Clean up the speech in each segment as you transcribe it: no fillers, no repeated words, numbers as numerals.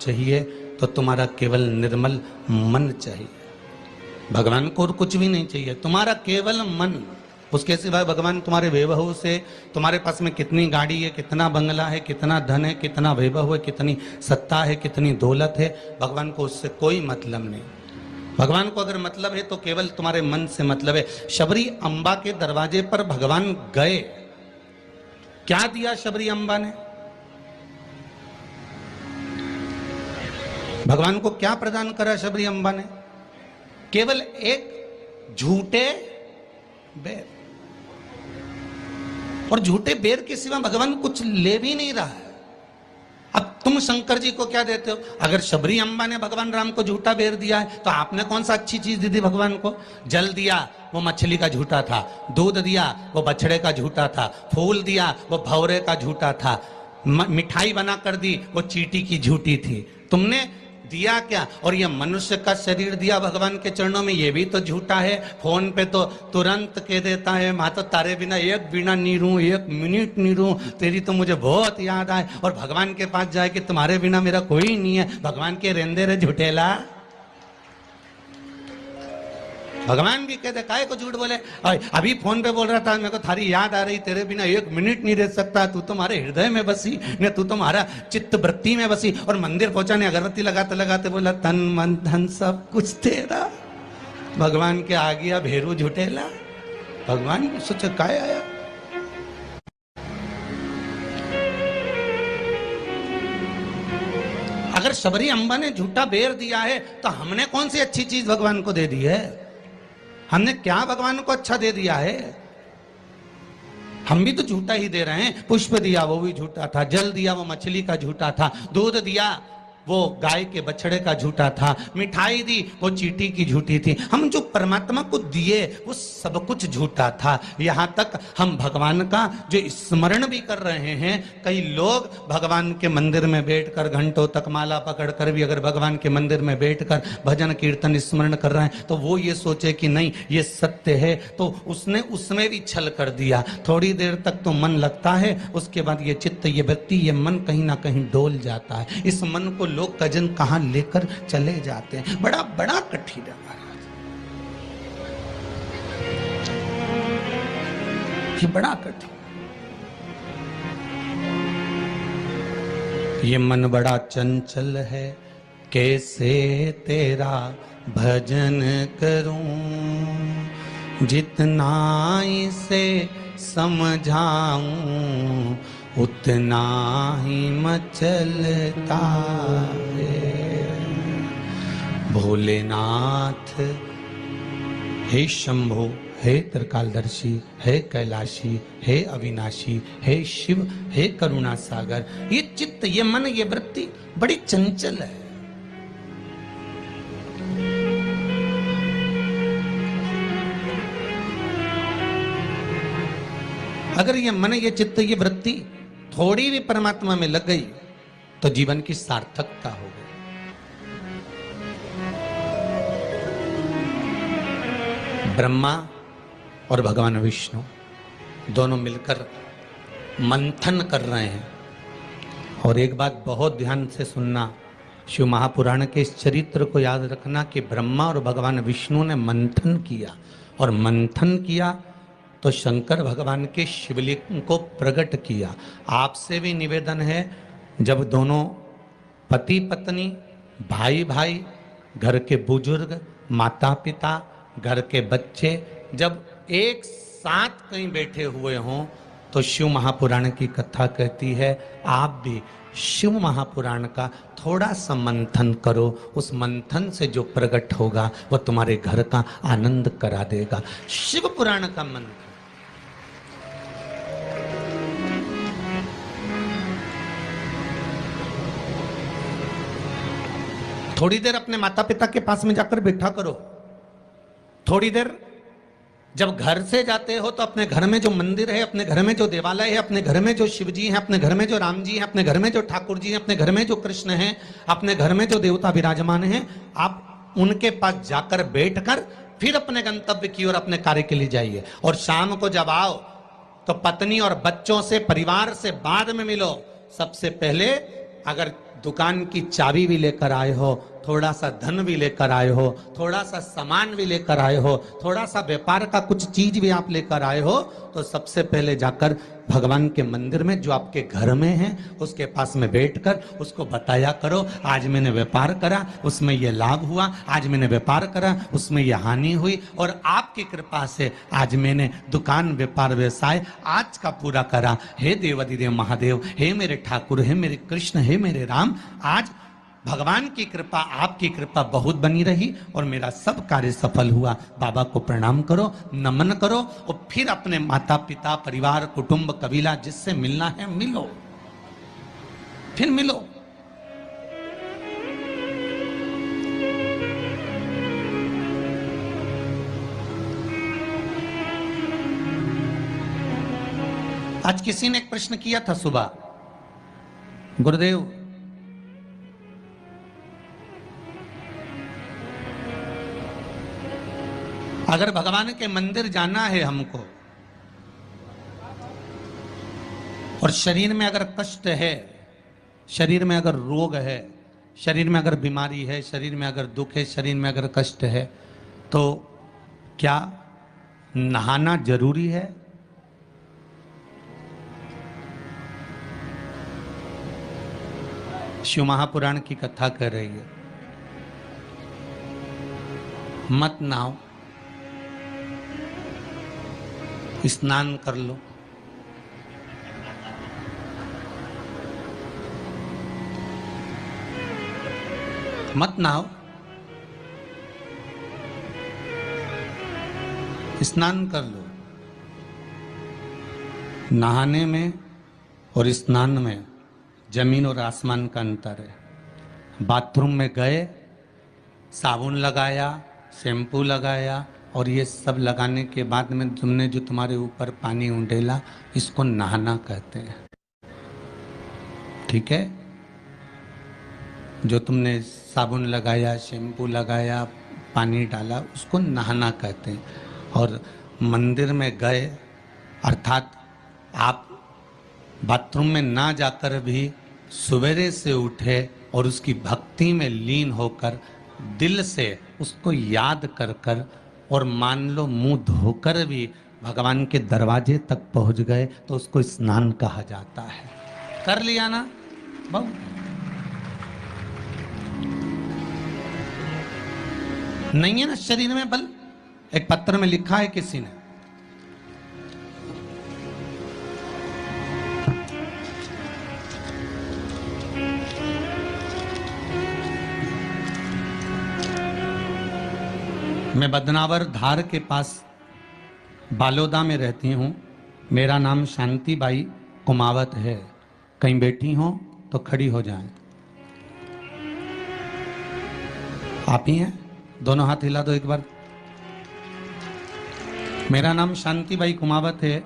चाहिए तो तुम्हारा केवल निर्मल मन चाहिए। भगवान को और कुछ भी नहीं चाहिए, तुम्हारा केवल मन। उसके सिवाय भगवान तुम्हारे वैभव से, तुम्हारे पास में कितनी गाड़ी है, कितना बंगला है, कितना धन है, कितना वैभव है, कितनी सत्ता है, कितनी दौलत है, भगवान को उससे कोई मतलब नहीं। भगवान को अगर मतलब है तो केवल तुम्हारे मन से मतलब है। शबरी अम्बा के दरवाजे पर भगवान गए, क्या दिया शबरी अम्बा ने? भगवान को क्या प्रदान करा शबरी अम्बा ने? केवल एक झूठे बेर, और झूठे बेर के सिवा भगवान कुछ ले भी नहीं रहा है। अब तुम शंकर जी को क्या देते हो? अगर शबरी अम्बा ने भगवान राम को झूठा बेर दिया है तो आपने कौन सा अच्छी चीज दी थी भगवान को? जल दिया वो मछली का झूठा था, दूध दिया वो बछड़े का झूठा था, फूल दिया वो भौरे का झूठा था, मिठाई बना कर दी वो चींटी की झूठी थी। तुमने दिया क्या? और ये मनुष्य का शरीर दिया भगवान के चरणों में, ये भी तो झूठा है। फोन पे तो तुरंत कह देता है माँ तो तारे बिना एक बिना नहीं रहूं, एक मिनट नहीं रहूं, तेरी तो मुझे बहुत याद आए। और भगवान के पास जाए कि तुम्हारे बिना मेरा कोई नहीं है। भगवान के रेंदे रे झूठेला। भगवान भी कहते काहे को झूठ बोले? अभी फोन पे बोल रहा था मेरे को थारी याद आ रही, तेरे बिना एक मिनट नहीं रह सकता, तू तुम्हारे हृदय में बसी ने, तू तुम्हारा चित्त वृत्ति में बसी। और मंदिर पहुंचा ने अगरबत्ती लगाते लगाते बोला तन मन धन सब कुछ तेरा। भगवान के आ गया भेरू झूठेला। भगवान भी सोचा काय आया। अगर शबरी अम्बा ने झूठा बेर दिया है तो हमने कौन सी अच्छी चीज भगवान को दे दी है? हमने क्या भगवान को अच्छा दे दिया है? हम भी तो झूठा ही दे रहे हैं। पुष्प दिया वो भी झूठा था, जल दिया वो मछली का झूठा था, दूध दिया वो गाय के बछड़े का झूठा था, मिठाई दी वो चींटी की झूठी थी। हम जो परमात्मा को दिए वो सब कुछ झूठा था। यहाँ तक हम भगवान का जो स्मरण भी कर रहे हैं, कई लोग भगवान के मंदिर में बैठकर घंटों तक माला पकड़कर भी अगर भगवान के मंदिर में बैठकर भजन कीर्तन स्मरण कर रहे हैं तो वो ये सोचे कि नहीं ये सत्य है, तो उसने उसमें भी छल कर दिया। थोड़ी देर तक तो मन लगता है, उसके बाद ये चित्त, ये वृत्ति, ये मन कहीं ना कहीं डोल जाता है। इस मन को लोग कजन कहां लेकर चले जाते हैं। बड़ा बड़ा कठिन है महाराज, ये बड़ा कठिन। ये मन बड़ा चंचल है, कैसे तेरा भजन करूं, जितना इसे समझाऊं उतना ही मचलता है। भोलेनाथ हे शंभो, हे त्रिकालदर्शी, हे कैलाशी, हे अविनाशी, हे शिव, हे करुणा सागर। ये चित्त, ये मन, ये वृत्ति बड़ी चंचल है। अगर ये मन, ये चित्त, ये वृत्ति थोड़ी भी परमात्मा में लग गई तो जीवन की सार्थकता हो गई। ब्रह्मा और भगवान विष्णु दोनों मिलकर मंथन कर रहे हैं। और एक बात बहुत ध्यान से सुनना, शिव महापुराण के इस चरित्र को याद रखना कि ब्रह्मा और भगवान विष्णु ने मंथन किया, और मंथन किया तो शंकर भगवान के शिवलिंग को प्रकट किया। आपसे भी निवेदन है, जब दोनों पति पत्नी, भाई भाई, घर के बुजुर्ग, माता पिता, घर के बच्चे जब एक साथ कहीं बैठे हुए हों तो शिव महापुराण की कथा कहती है आप भी शिव महापुराण का थोड़ा सा मंथन करो। उस मंथन से जो प्रकट होगा वह तुम्हारे घर का आनंद करा देगा। शिव पुराण का मंथन। थोड़ी देर अपने माता पिता के पास में जाकर बैठा करो। थोड़ी देर जब घर से जाते हो तो अपने घर में जो मंदिर है, अपने घर में जो देवालय है, अपने घर में जो शिव जी हैं, अपने घर में जो राम जी हैं, अपने घर में जो ठाकुर जी हैं, अपने घर में जो कृष्ण हैं, अपने घर में जो देवता विराजमान हैं, आप उनके पास जाकर बैठकर फिर अपने गंतव्य की ओर, अपने कार्य के लिए जाइए। और शाम को जब आओ तो पत्नी और बच्चों से, परिवार से बाद में मिलो। सबसे पहले अगर दुकान की चाबी भी लेकर आए हो, थोड़ा सा धन भी लेकर आए हो, थोड़ा सा सामान भी लेकर आए हो, थोड़ा सा व्यापार का कुछ चीज भी आप लेकर आए हो, तो सबसे पहले जाकर भगवान के मंदिर में जो आपके घर में है उसके पास में बैठकर उसको बताया करो, आज मैंने व्यापार करा उसमें ये लाभ हुआ, आज मैंने व्यापार करा उसमें ये हानि हुई, और आपकी कृपा से आज मैंने दुकान व्यापार व्यवसाय आज का पूरा करा। हे देवाधिदेव महादेव, हे मेरे ठाकुर, हे मेरे कृष्ण, हे मेरे राम, आज भगवान की कृपा, आपकी कृपा बहुत बनी रही और मेरा सब कार्य सफल हुआ। बाबा को प्रणाम करो, नमन करो और फिर अपने माता पिता, परिवार, कुटुंब, कबीला जिससे मिलना है मिलो, फिर मिलो। आज किसी ने एक प्रश्न किया था सुबह, गुरुदेव अगर भगवान के मंदिर जाना है हमको और शरीर में अगर कष्ट है, शरीर में अगर रोग है, शरीर में अगर बीमारी है, शरीर में अगर दुख है, शरीर में अगर कष्ट है, तो क्या नहाना जरूरी है? शिव महापुराण की कथा कर रही है, मत नहाओ, स्नान कर लो। मत नहाओ, स्नान कर लो। नहाने में और स्नान में जमीन और आसमान का अंतर है। बाथरूम में गए, साबुन लगाया, शैम्पू लगाया और ये सब लगाने के बाद में तुमने जो तुम्हारे ऊपर पानी उंडेला, इसको नहाना कहते हैं। ठीक है? जो तुमने साबुन लगाया, शैम्पू लगाया, पानी डाला, उसको नहाना कहते हैं। और मंदिर में गए अर्थात आप बाथरूम में ना जाकर भी सवेरे से उठे और उसकी भक्ति में लीन होकर दिल से उसको याद कर कर और मान लो मुंह धोकर भी भगवान के दरवाजे तक पहुंच गए तो उसको स्नान कहा जाता है। कर लिया ना बहु? नहीं है ना शरीर में बल? एक पत्र में लिखा है किसी ने, मैं बदनावर धार के पास बालोदा में रहती हूँ। मेरा नाम शांति बाई कुमावत है। कहीं बैठी हो तो खड़ी हो जाएं। आप ही हैं? दोनों हाथ हिला दो एक बार। मेरा नाम शांति बाई कुमावत है।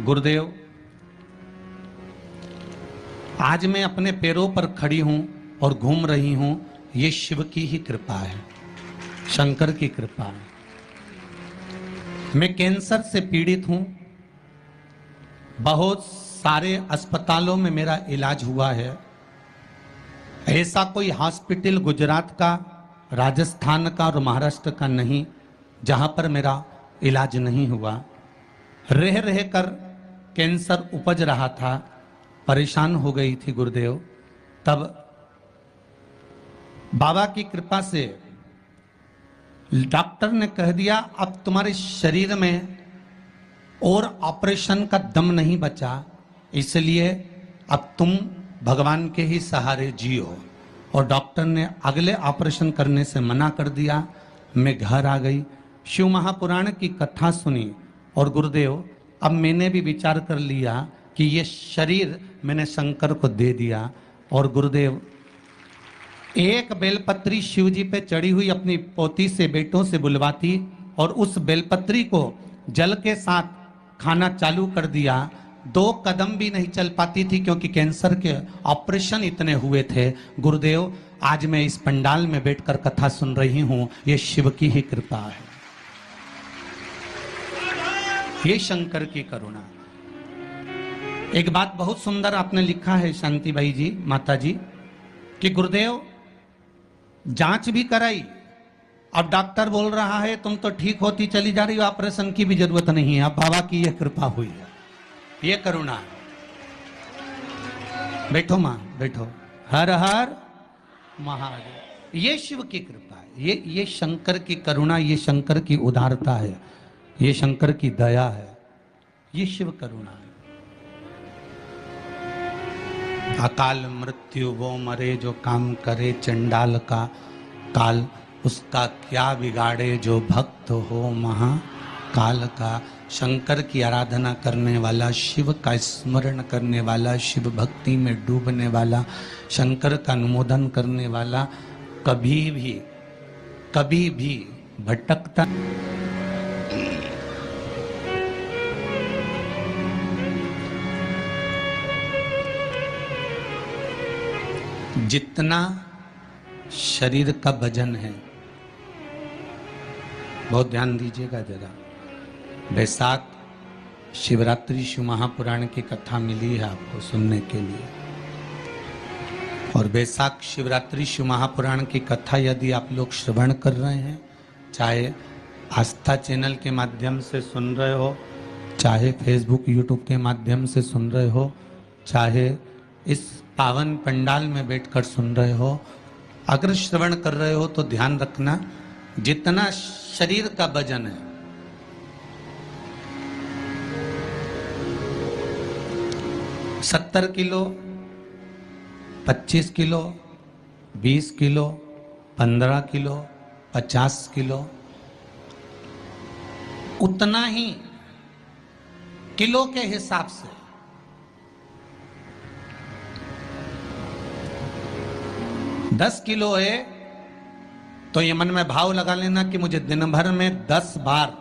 गुरुदेव, आज मैं अपने पैरों पर खड़ी हूं और घूम रही हूं, ये शिव की ही कृपा है, शंकर की कृपा है। मैं कैंसर से पीड़ित हूं, बहुत सारे अस्पतालों में मेरा इलाज हुआ है। ऐसा कोई हॉस्पिटल गुजरात का, राजस्थान का और महाराष्ट्र का नहीं जहां पर मेरा इलाज नहीं हुआ। रह रह कर कैंसर उपज रहा था, परेशान हो गई थी गुरुदेव। तब बाबा की कृपा से डॉक्टर ने कह दिया अब तुम्हारे शरीर में और ऑपरेशन का दम नहीं बचा, इसलिए अब तुम भगवान के ही सहारे जियो। और डॉक्टर ने अगले ऑपरेशन करने से मना कर दिया। मैं घर आ गई, शिव महापुराण की कथा सुनी और गुरुदेव अब मैंने भी विचार कर लिया कि ये शरीर मैंने शंकर को दे दिया। और गुरुदेव एक बेलपत्री शिव जी पे चढ़ी हुई अपनी पोती से, बेटों से बुलवाती और उस बेलपत्री को जल के साथ खाना चालू कर दिया। 2 कदम भी नहीं चल पाती थी क्योंकि कैंसर के ऑपरेशन इतने हुए थे। गुरुदेव आज मैं इस पंडाल में बैठकर कथा सुन रही हूं, ये शिव की ही कृपा है, ये शंकर की करुणा। एक बात बहुत सुंदर आपने लिखा है शांतिबाई जी, माता जी, कि गुरुदेव जांच भी कराई, अब डॉक्टर बोल रहा है तुम तो ठीक होती चली जा रही हो, ऑपरेशन की भी जरूरत नहीं है। अब बाबा की यह कृपा हुई है, ये करुणा। बैठो मां, बैठो। हर हर महादेव। ये शिव की कृपा है, ये शंकर की करुणा, ये शंकर की उदारता है, ये शंकर की दया है, ये शिव करुणा है। अकाल मृत्यु वो मरे जो काम करे, चंडाल का काल उसका क्या बिगाड़े, जो भक्त हो महाकाल का। शंकर की आराधना करने वाला, शिव का स्मरण करने वाला, शिव भक्ति में डूबने वाला, शंकर का अनुमोदन करने वाला कभी भी भटकता। जितना शरीर का वजन है, बहुत ध्यान दीजिएगा जरा। बैसाख शिवरात्रि शिव महापुराण की कथा मिली है आपको सुनने के लिए, और बैसाख शिवरात्रि शिव महापुराण की कथा यदि आप लोग श्रवण कर रहे हैं, चाहे आस्था चैनल के माध्यम से सुन रहे हो, चाहे फेसबुक यूट्यूब के माध्यम से सुन रहे हो, चाहे इस पावन पंडाल में बैठकर सुन रहे हो, अगर श्रवण कर रहे हो तो ध्यान रखना, जितना शरीर का वजन है, 70 kilo, 25 kilo, 20 kilo, 15 kilo, 50 kilo, उतना ही किलो के हिसाब से 10 किलो है तो ये मन में भाव लगा लेना कि मुझे दिन भर में 10 बार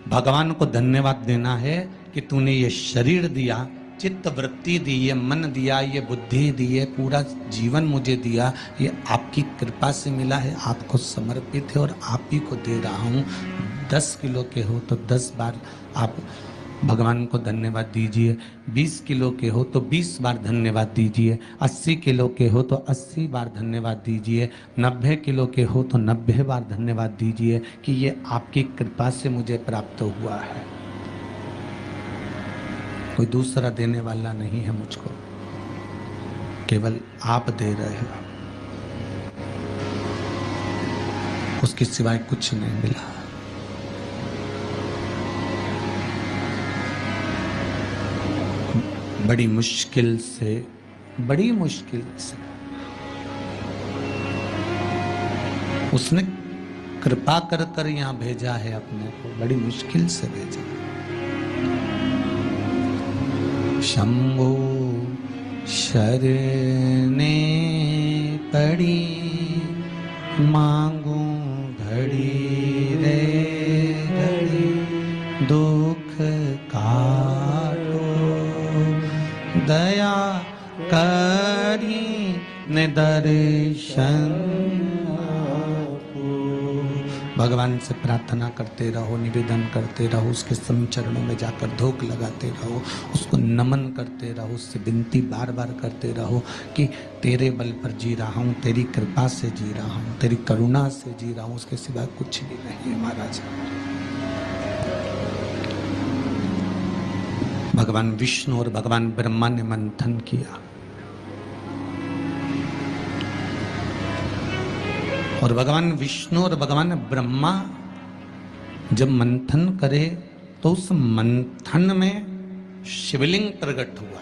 भगवान को धन्यवाद देना है कि तूने ये शरीर दिया, चित्त वृत्ति दी, ये मन दिया, ये बुद्धि दी, ये पूरा जीवन मुझे दिया, ये आपकी कृपा से मिला है, आपको समर्पित है और आप ही को दे रहा हूँ। 10 किलो के हो तो 10 बार आप भगवान को धन्यवाद दीजिए, 20 किलो के हो तो 20 बार धन्यवाद दीजिए, 80 किलो के हो तो 80 बार धन्यवाद दीजिए, 90 किलो के हो तो 90 बार धन्यवाद दीजिए कि ये आपकी कृपा से मुझे प्राप्त हुआ है। कोई दूसरा देने वाला नहीं है मुझको, केवल आप दे रहे हो, उसके सिवाय कुछ नहीं मिला। बड़ी मुश्किल से उसने कृपा कर कर यहाँ भेजा है अपने को, बड़ी मुश्किल से भेजा। शंभो शरणे पड़ी, मांगू घड़ी रे घड़ी, दुख काटो दया करी ने दर्शन। भगवान से प्रार्थना करते रहो, निवेदन करते रहो, उसके सम चरणों में जाकर धोख लगाते रहो, उसको नमन करते रहो, उससे विनती बार बार करते रहो कि तेरे बल पर जी रहा हूँ, तेरी कृपा से जी रहा हूँ, तेरी करुणा से जी रहा हूँ, उसके सिवा कुछ भी नहीं है महाराज। भगवान विष्णु और भगवान ब्रह्मा ने मंथन किया, और भगवान विष्णु और भगवान ब्रह्मा जब मंथन करे तो उस मंथन में शिवलिंग प्रकट हुआ।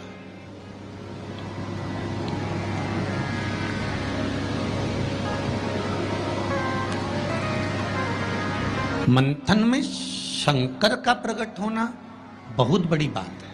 मंथन में शंकर का प्रकट होना बहुत बड़ी बात है।